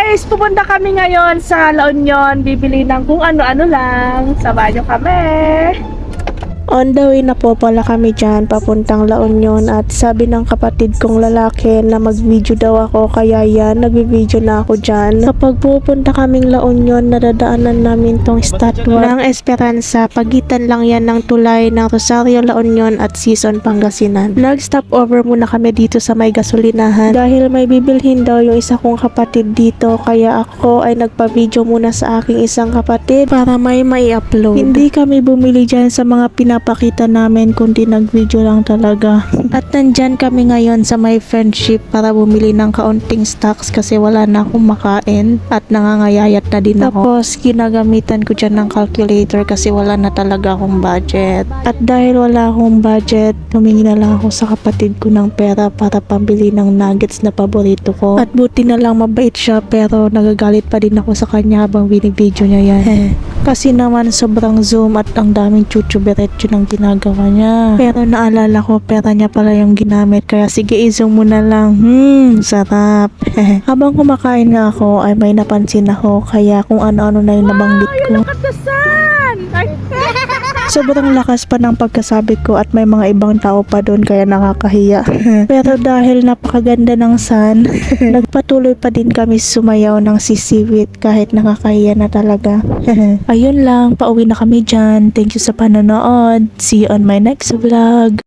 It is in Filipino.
guys, pupunta kami ngayon sa La Union. Bibili ng kung ano-ano lang. Samahan nyo kami. On the way na po pala kami dyan, papuntang La Union, at sabi ng kapatid kong lalaki na mag-video daw ako, kaya yan, nag-video na ako dyan. Kapag pupunta kaming La Union, nadadaanan namin tong statwa ng Esperanza. Pagitan lang yan ng tulay ng Rosario, La Union at Sison, Pangasinan. Nag-stop over muna kami dito sa may gasolinahan dahil may bibilhin daw yung isa kong kapatid dito, kaya ako ay nagpa-video muna sa aking isang kapatid para may upload. Hindi kami bumili dyan sa mga pinapakita namin, kundi nag-video lang talaga. At nandyan kami ngayon sa may friendship para bumili ng kaunting stocks kasi wala na akong makain at nangangayayat na din ako. Tapos ginagamitan ko dyan ng calculator kasi wala na talaga akong budget. At dahil wala akong budget, humingi na lang ako sa kapatid ko ng pera para pambili ng nuggets na paborito ko. At buti na lang mabait siya, pero nagagalit pa din ako sa kanya habang binibideo niya yan. Kasi naman sobrang zoom at ang daming chuchuberetso ng ginagawa niya. Pero naalala ko, pera niya pala yung ginamit, kaya sige, i-zoom mo na lang. Sarap. Habang kumakain nga ako ay may napansin ako, kaya kung ano-ano na yung nabanggit ko. Sobrang lakas pa ng pagkasabit ko at may mga ibang tao pa doon, kaya nakakahiya. Pero dahil napakaganda ng sun, nagpatuloy pa din kami sumayaw ng sisiwit kahit nakakahiya na talaga. Ayun lang, pauwi na kami dyan. Thank you sa panonood. See you on my next vlog.